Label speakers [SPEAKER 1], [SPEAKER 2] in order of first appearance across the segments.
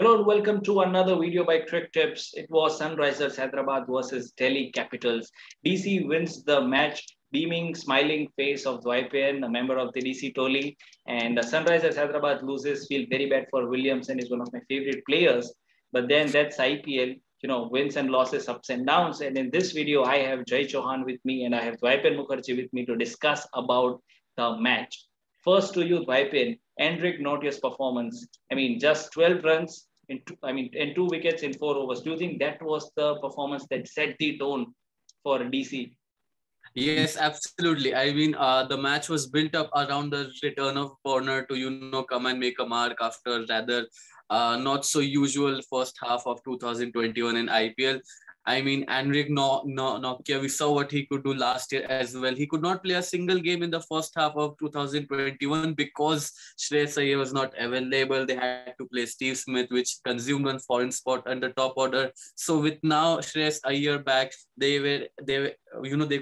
[SPEAKER 1] Hello and welcome to another video by Crick Tips. It was Sunrisers Hyderabad versus Delhi Capitals. DC wins the match, beaming, smiling face of Dwipen, a member of the DC Toli. And Sunrisers Hyderabad loses, feel very bad for Williamson, is one of my favorite players. But then that's IPL, wins and losses, ups and downs. And in this video, I have Jai Chauhan with me and I have Dwipen Mukherjee with me to discuss about the match. First to you, Dwipen, Anrich Nortje's performance. I mean, just 12 runs, in 2 wickets in 4 overs. Do you think that was the performance that set the tone for DC?
[SPEAKER 2] Yes, absolutely. The match was built up around the return of Warner to, come and make a mark after rather not so usual first half of 2021 in IPL. Anrich Nortje, we saw what he could do last year as well. He could not play a single game in the first half of 2021 because Shreyas Iyer was not available. They had to play Steve Smith, which consumed one foreign spot under top order. So with now Shreyas Iyer back, they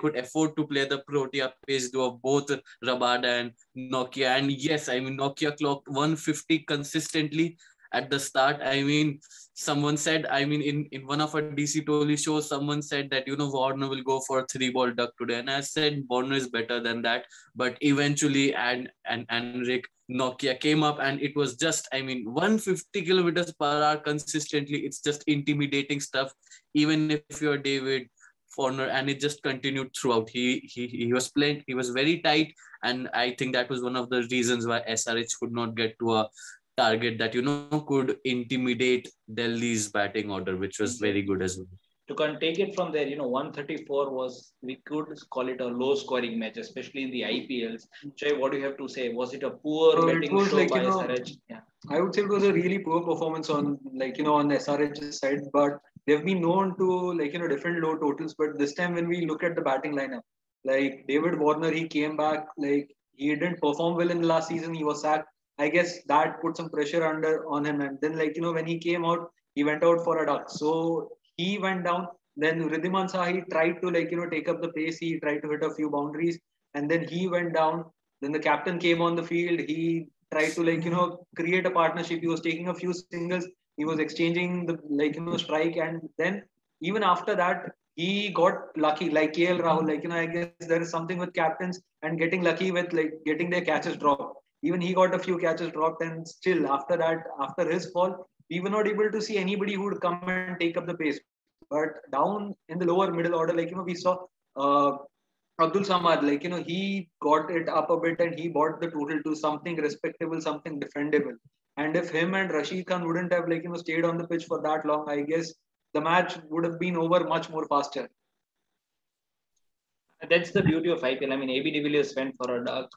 [SPEAKER 2] could afford to play the Protea pace duo of both Rabada and Nortje. And yes, Nortje clocked 150 consistently at the start. Someone said, in one of our DC Toli shows, someone said that, Warner will go for a 3-ball duck today. And I said, Warner is better than that. But eventually, and Anrich Nortje came up and it was just, 150 kilometers per hour consistently. It's just intimidating stuff, even if you're David Warner, and it just continued throughout. He was playing, he was very tight. And I think that was one of the reasons why SRH could not get to a target that could intimidate Delhi's batting order, which was very good as well.
[SPEAKER 1] To take it from there, 134 was, we could call it a low scoring match, especially in the IPLs. Jay, what do you have to say? Was it a poor betting show by SRH?
[SPEAKER 3] Yeah. I would say it was a really poor performance on on SRH's side, but they've been known to different low totals. But this time when we look at the batting lineup, like David Warner, he came back, he didn't perform well in the last season, he was sacked. I guess that put some pressure on him. And then when he came out, he went out for a duck. So he went down. Then Riddhiman Sahi tried to take up the pace. He tried to hit a few boundaries, and then he went down. Then the captain came on the field. He tried to create a partnership. He was taking a few singles. He was exchanging the strike, and then even after that he got lucky, like KL Rahul. I guess there is something with captains and getting lucky with getting their catches dropped. Even he got a few catches dropped, and still after that, after his fall, we were not able to see anybody who would come and take up the pace. But down in the lower middle order, we saw Abdul Samad, he got it up a bit and he brought the total to something respectable, something defendable. And if him and Rashid Khan wouldn't have stayed on the pitch for that long, I guess the match would have been over much more faster.
[SPEAKER 1] That's the beauty of IPL. AB de Villiers went for a duck.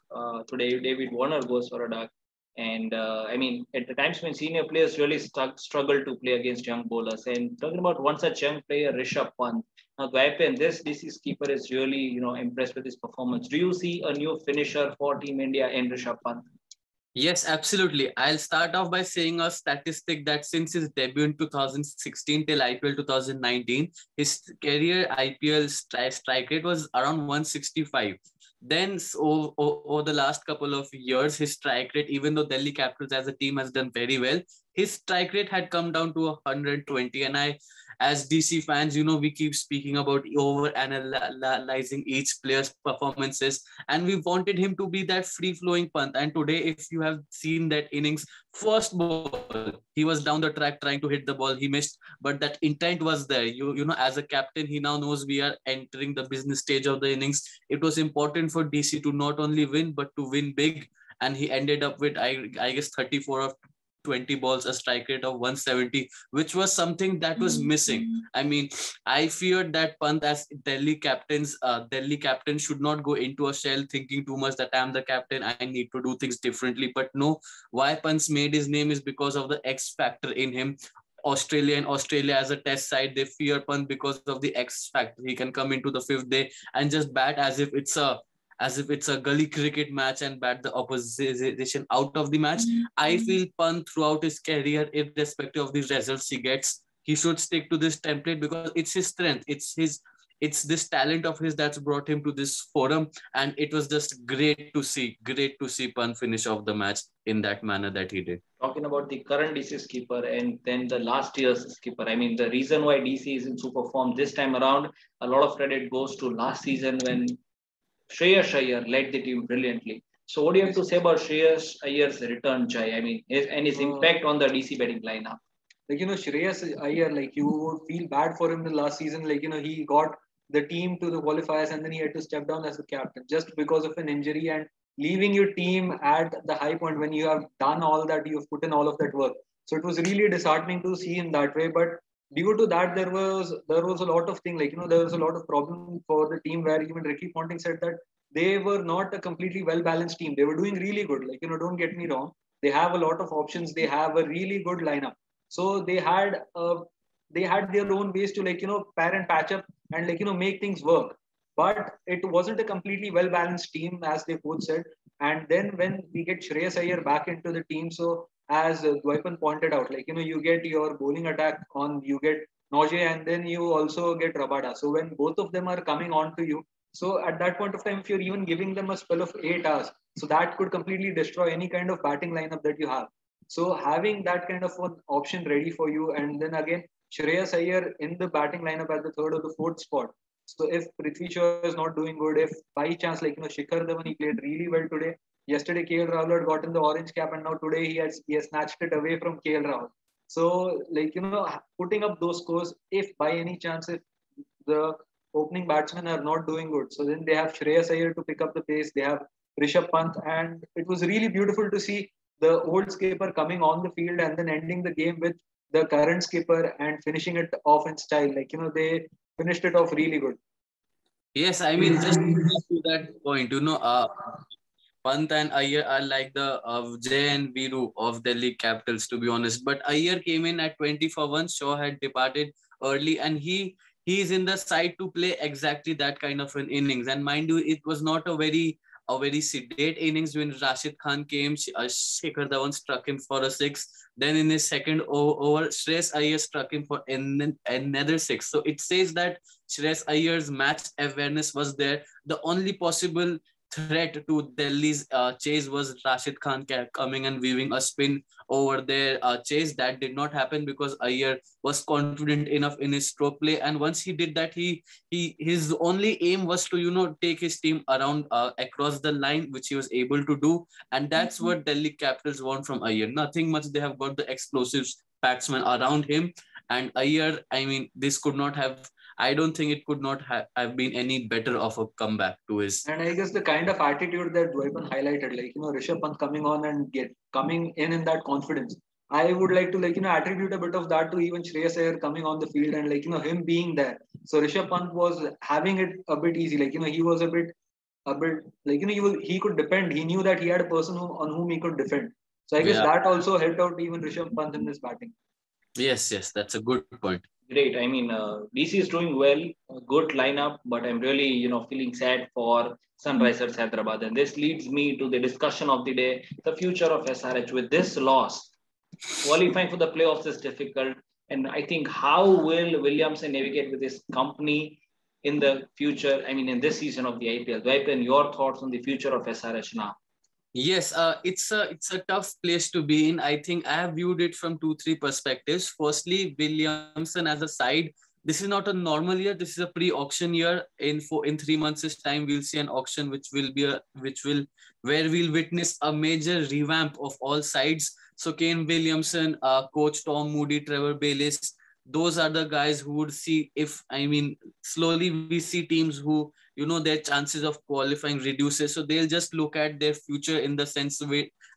[SPEAKER 1] Today, David Warner goes for a duck. And at the times when senior players really struggle to play against young bowlers. And talking about one such young player, Rishabh Pant. Now, Dwipen, this DC's keeper is really, impressed with his performance. Do you see a new finisher for Team India in Rishabh Pant?
[SPEAKER 2] Yes, absolutely. I'll start off by saying a statistic that since his debut in 2016 till IPL 2019, his career IPL strike rate was around 165. Then over the last couple of years, his strike rate, even though Delhi Capitals as a team has done very well, his strike rate had come down to 120. And as DC fans, we keep speaking about over analyzing each player's performances, and we wanted him to be that free-flowing Pant. And today, if you have seen that innings, first ball, he was down the track trying to hit the ball, he missed, but that intent was there. As a captain, he now knows we are entering the business stage of the innings. It was important for DC to not only win, but to win big. And he ended up with, I guess, 34 of 20 balls, a strike rate of 170, which was something that was missing. I feared that Pant as Delhi captains should not go into a shell thinking too much that I'm the captain, I need to do things differently. But no, why Pant's made his name is because of the X factor in him. Australia as a test side, they fear Pant because of the X factor. He can come into the fifth day and just bat as if it's a gully cricket match and bat the opposition out of the match. I feel Pant throughout his career, irrespective of the results he gets, he should stick to this template because it's his strength. it's this talent of his that's brought him to this forum, and it was just great to see Pant finish off the match in that manner that he did.
[SPEAKER 1] Talking about the current DC skipper and then the last year's skipper, I mean, the reason why DC is in super form this time around, a lot of credit goes to last season when Shreyas Iyer led the team brilliantly. So, what do you have to say about Shreyas Iyer's return, Jai? I mean, his impact on the DC betting lineup.
[SPEAKER 3] Like, Shreyas Iyer, like, you would feel bad for him the last season. Like, he got the team to the qualifiers and then he had to step down as the captain just because of an injury and leaving your team at the high point when you have done all that, you've put in all of that work. So it was really disheartening to see him that way. But due to that, there was a lot of things, like, there was a lot of problem for the team where even Ricky Ponting said that they were not a completely well-balanced team. They were doing really good. Like, don't get me wrong. They have a lot of options. They have a really good lineup. So they had their own ways to, like, pair and patch up and, like, make things work. But it wasn't a completely well-balanced team, as they both said. And then when we get Shreyas Iyer back into the team, so as Dwaipan pointed out, like, you get your bowling attack on, you get Nortje, and then you also get Rabada. So when both of them are coming on to you, so at that point of time, if you're even giving them a spell of 8 hours, so that could completely destroy any kind of batting lineup that you have. So having that kind of an option ready for you, and then again, Shreyas Iyer in the batting lineup at the third or the fourth spot. So if Prithvi Shaw is not doing good, if by chance, like, Shikhar Dhawan, he played really well today. Yesterday, KL Rahul had gotten the orange cap, and now today he has snatched it away from KL Rahul. So, like, putting up those scores, if by any chance, if the opening batsmen are not doing good, so then they have Shreyas Iyer to pick up the pace. They have Rishabh Pant, and it was really beautiful to see the old skipper coming on the field and then ending the game with the current skipper and finishing it off in style. Like, they finished it off really good.
[SPEAKER 2] Yes, I mean, just to that point, Pant and Iyer are like the Jay and Viru of Delhi Capitals, to be honest. But Iyer came in at 20 for 1. Shaw had departed early, and he's in the side to play exactly that kind of an innings. And mind you, it was not a very sedate innings when Rashid Khan came. Shikhar Dhawan struck him for a 6. Then in his second over, Shreyas Iyer struck him for another 6. So it says that Shreyas Iyer's match awareness was there. The only possible threat to Delhi's chase was Rashid Khan coming and weaving a spin over their chase. That did not happen because Iyer was confident enough in his stroke play, and once he did that, his only aim was to take his team around across the line, which he was able to do, and that's what Delhi Capitals want from Iyer. Nothing much. They have got the explosives batsmen around him, and Iyer, I mean, this could not have. I don't think it could not have been any better of a comeback to his.
[SPEAKER 3] And I guess the kind of attitude that Dwaipan highlighted, like, Rishabh Pant coming on and coming in that confidence. I would like to, like, attribute a bit of that to even Shreyas Iyer coming on the field and, like, him being there. So Rishabh Pant was having it a bit easy. Like, he was a bit, like, he could defend. He knew that he had a person on whom he could defend. So I guess that also helped out even Rishabh Pant in this batting.
[SPEAKER 2] Yes, that's a good point.
[SPEAKER 1] Great. I mean, DC is doing well, a good lineup, but I'm really, feeling sad for Sunrisers Hyderabad. And this leads me to the discussion of the day, the future of SRH. With this loss, qualifying for the playoffs is difficult. And I think how will Williamson navigate with his company in the future? I mean, in this season of the IPL. Dwaipan, your thoughts on the future of SRH now?
[SPEAKER 2] Yes, it's a tough place to be in. I think I have viewed it from 2-3 perspectives. Firstly, Williamson as a side, this is not a normal year. This is a pre-auction year. In 3 months' time, we'll see an auction where we'll witness a major revamp of all sides. So Kane Williamson, coach Tom Moody, Trevor Bayliss, those are the guys who would see if, I mean, slowly we see teams who, their chances of qualifying reduces. So they'll just look at their future in the sense of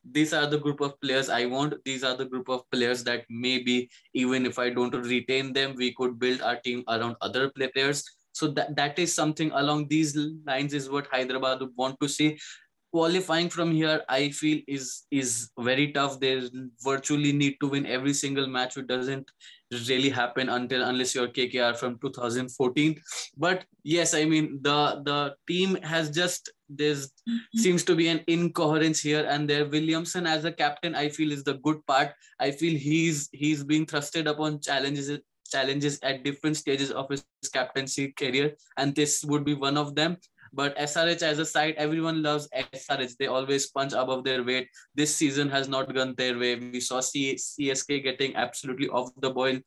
[SPEAKER 2] these are the group of players I want. These are the group of players that maybe even if I don't retain them, we could build our team around other players. So that is something along these lines is what Hyderabad would want to see. Qualifying from here, I feel is very tough. They virtually need to win every single match, which doesn't really happen unless you're KKR from 2014. But yes, I mean the team has seems to be an incoherence here and there. Williamson as a captain, I feel, is the good part. I feel he's being thrusted upon challenges at different stages of his captaincy career, and this would be one of them. But SRH as a side, everyone loves SRH. They always punch above their weight. This season has not gone their way. We saw CSK getting absolutely off the boil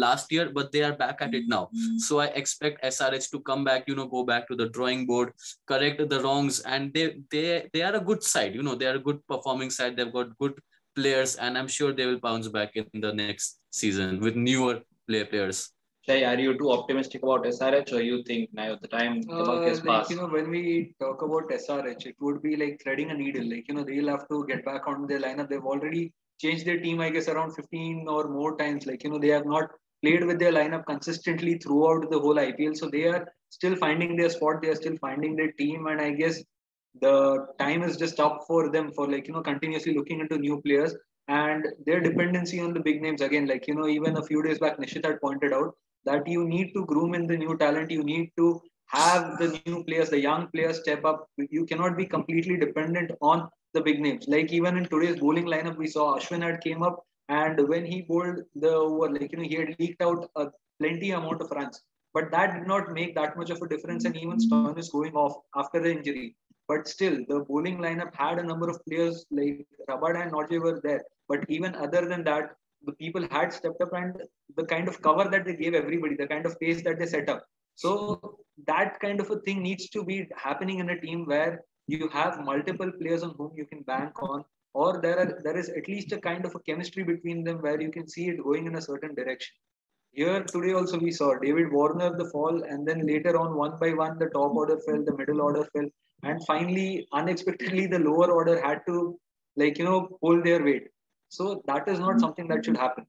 [SPEAKER 2] last year, but they are back at it now. So I expect SRH to come back, go back to the drawing board, correct the wrongs, and they are a good side. They are a good performing side. They've got good players, and I'm sure they will bounce back in the next season with newer players.
[SPEAKER 1] Jay, are you too optimistic about SRH, or you think now the time has passed?
[SPEAKER 3] When we talk about SRH, it would be like threading a needle. They'll have to get back on their lineup. They've already changed their team, I guess, around 15 or more times. They have not played with their lineup consistently throughout the whole IPL. So they are still finding their spot. They are still finding their team. And I guess the time is just up for them for continuously looking into new players and their dependency on the big names again. Even a few days back, Nishit had pointed out that you need to groom in the new talent. You need to have the new players, the young players step up. You cannot be completely dependent on the big names. Even in today's bowling lineup, we saw Ashwin had came up, and when he bowled the over, he had leaked out a plenty amount of runs. But that did not make that much of a difference, and even Stone is going off after the injury. But still, the bowling lineup had a number of players like Rabada and Nortje were there. But even other than that, the people had stepped up, and the kind of cover that they gave everybody, the kind of pace that they set up. So that kind of a thing needs to be happening in a team where you have multiple players on whom you can bank on, or there is at least a kind of a chemistry between them where you can see it going in a certain direction. Here today also we saw David Warner the fall, and then later on one by one the top order fell, the middle order fell, and finally unexpectedly the lower order had to pull their weight. So that is not something that should happen.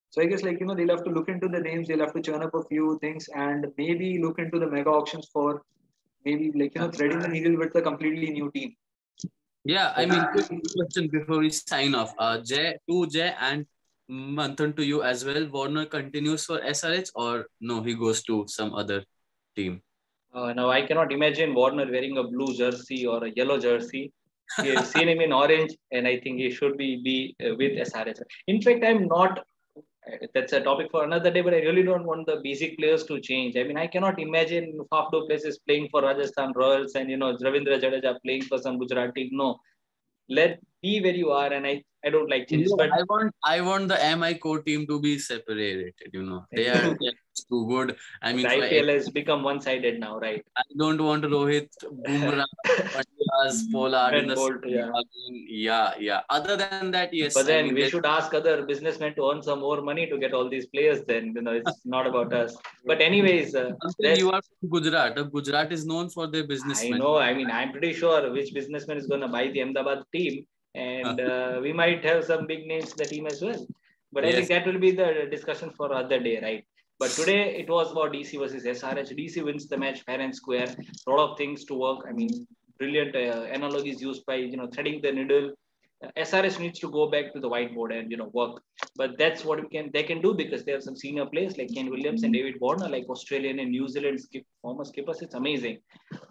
[SPEAKER 3] So I guess they'll have to look into the names, they'll have to churn up a few things, and maybe look into the mega auctions for maybe threading the needle with a completely new team.
[SPEAKER 2] Yeah, I mean, quick question before we sign off. Jay and Manthan to you as well. Warner continues for SRH, or no, he goes to some other team?
[SPEAKER 1] Now I cannot imagine Warner wearing a blue jersey or a yellow jersey. We have seen him in orange, and I think he should be with SRH. In fact, I'm not. That's a topic for another day, but I really don't want the basic players to change. I mean, I cannot imagine Faf du Plessis playing for Rajasthan Royals and Ravindra Jadeja playing for some Gujarati. No, let be where you are, and I don't like changes. But
[SPEAKER 2] I want the MI core team to be separated. They are too good. I mean,
[SPEAKER 1] the IPL has become one-sided now, right?
[SPEAKER 2] I don't want Rohit, Bumrah, Patias, Pollard in the
[SPEAKER 1] Bolt,
[SPEAKER 2] yeah. Other than that, yes.
[SPEAKER 1] But then we should ask other businessmen to earn some more money to get all these players. Then it's not about us. But anyways,
[SPEAKER 2] you are from Gujarat. Gujarat is known for their businessmen.
[SPEAKER 1] I know. I mean, I'm pretty sure which businessman is going to buy the Ahmedabad team, and we might have some big names in the team as well. But I think that will be the discussion for other day, right? But today it was about DC versus SRH. DC wins the match fair and square. A lot of things to work. I mean, brilliant analogies used by threading the needle. SRH needs to go back to the whiteboard and work. But that's what they can do, because they have some senior players like Kane Williamson and David Warner, like Australian and New Zealand former skippers. It's amazing.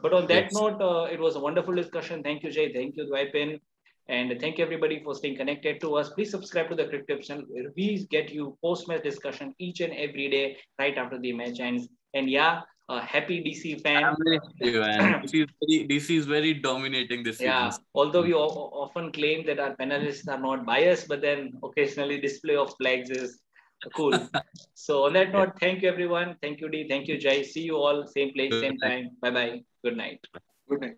[SPEAKER 1] But on that note, it was a wonderful discussion. Thank you, Jay. Thank you, Dwipen. And thank you everybody for staying connected to us. Please subscribe to the Cricket Tips channel. We get you post-match discussion each and every day right after the match. And yeah, happy DC fan.
[SPEAKER 2] I'm very happy, man. DC is very dominating this season.
[SPEAKER 1] Although we often claim that our panelists are not biased, but then occasionally display of flags is cool. So on that note, thank you everyone. Thank you, D. Thank you, Jai. See you all same place, same time. Bye-bye. Good night.
[SPEAKER 3] Good night.